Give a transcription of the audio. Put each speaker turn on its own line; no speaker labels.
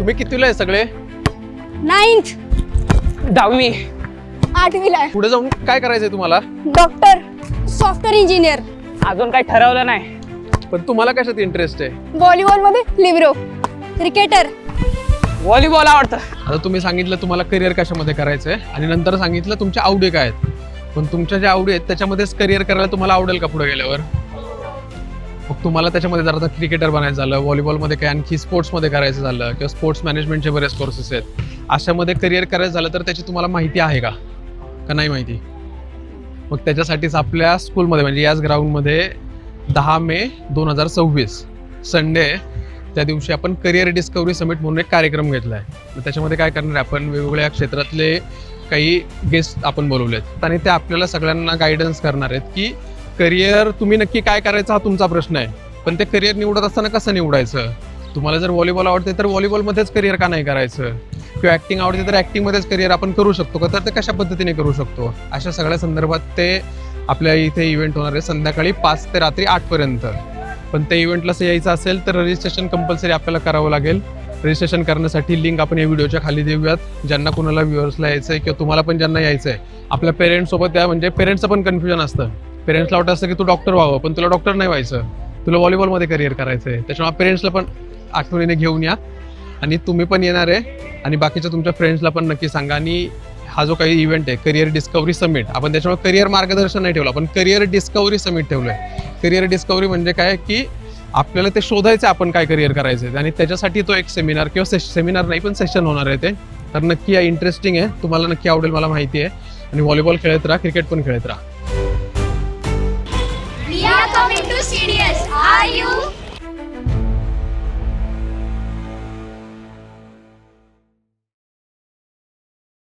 तुम्ही कितीला आहे सगळे?
9th
10वी
8वीला आहे.
पुढे जाऊन काय करायचंय तुम्हाला?
डॉक्टर, सॉफ्टवेअर इंजिनियर,
अजून काही ठरवलं नाही.
पण तुम्हाला कशात इंटरेस्ट आहे?
व्हॉलीबॉल मध्ये लिब्रो, क्रिकेटर.
व्हॉलीबॉल आवडतं.
आता तुम्ही सांगितलं तुम्हाला करिअर कशामध्ये करायचंय आणि नंतर सांगितलं तुमच्या आवडी काय आहेत. पण तुमच्या ज्या आवडी आहेत त्याच्यामध्येच करिअर करायला तुम्हाला आवडेल का पुढे गेल्यावर? मग तुम्हाला त्याच्यामध्ये जर आता क्रिकेटर बनायचं झालं, व्हॉलीबॉलमध्ये काय आणखी स्पोर्ट्समध्ये करायचं झालं किंवा स्पोर्ट्स मॅनेजमेंटचे बरेच कोर्सेस आहेत, अशामध्ये करिअर करायचं झालं तर त्याची तुम्हाला माहिती आहे का नाही माहिती? मग त्याच्यासाठीच आपल्या स्कूलमध्ये म्हणजे याच ग्राउंडमध्ये 10 मे 2026 संडे त्या दिवशी आपण करिअर डिस्कवरी समिट म्हणून एक कार्यक्रम घेतला आहे. मग त्याच्यामध्ये काय करणार आहे, आपण वेगवेगळ्या क्षेत्रातले काही गेस्ट आपण बोलवलेत आणि ते आपल्याला सगळ्यांना गायडन्स करणार आहेत की करिअर तुम्ही नक्की काय करायचं हा तुमचा प्रश्न आहे, पण ते करिअर निवडत असताना कसं निवडायचं. तुम्हाला जर व्हॉलीबॉल आवडते तर व्हॉलीबॉलमध्येच करिअर का नाही करायचं, किंवा ॲक्टिंग आवडते तर ॲक्टिंगमध्येच करिअर आपण करू शकतो का, तर ते कशा पद्धतीने करू शकतो, अशा सगळ्या संदर्भात ते आपल्या इथे इव्हेंट होणार आहे संध्याकाळी 5 ते रात्री 8 पर्यंत. पण त्या इव्हेंटला यायचं असेल तर रजिस्ट्रेशन कंपल्सरी आपल्याला करावं लागेल. रजिस्ट्रेशन करण्यासाठी लिंक आपण या व्हिडिओच्या खाली देऊयात. ज्यांना कुणाला व्ह्युअर्सला यायचं आहे किंवा तुम्हाला पण ज्यांना यायचं आहे, आपल्या पेरेंट्ससोबत या. म्हणजे पेरेंट्सचं पण कन्फ्युजन असतं. पेरेंट्सला वाटतं असतं की तू डॉक्टर व्हावं, पण तुला डॉक्टर नाही व्हायचं, तुला व्हॉलीबॉलमध्ये करिअर करायचं आहे. त्याच्यामुळे पेरेंट्सला पण आठवणीने घेऊन या आणि तुम्ही पण येणार आहे आणि बाकीच्या तुमच्या फ्रेंड्सला पण नक्की सांगा. आणि हा जो काही इव्हेंट आहे करिअर डिस्कवरी समिट, आपण त्याच्यामुळे करिअर मार्गदर्शन नाही ठेवलं, आपण करिअर डिस्कवरी समिट ठेवलं आहे. करिअर डिस्कवरी म्हणजे काय की आपल्याला ते शोधायचं आपण काय करिअर करायचं आहे आणि त्याच्यासाठी तो एक सेमिनार किंवा सेमिनार नाही पण सेशन होणार आहे ते. तर नक्की या, इंटरेस्टिंग आहे, तुम्हाला नक्की आवडेल मला माहिती आहे. आणि व्हॉलीबॉल खेळत राहा, क्रिकेट पण खेळत राहा.
We are coming to CDS. Are you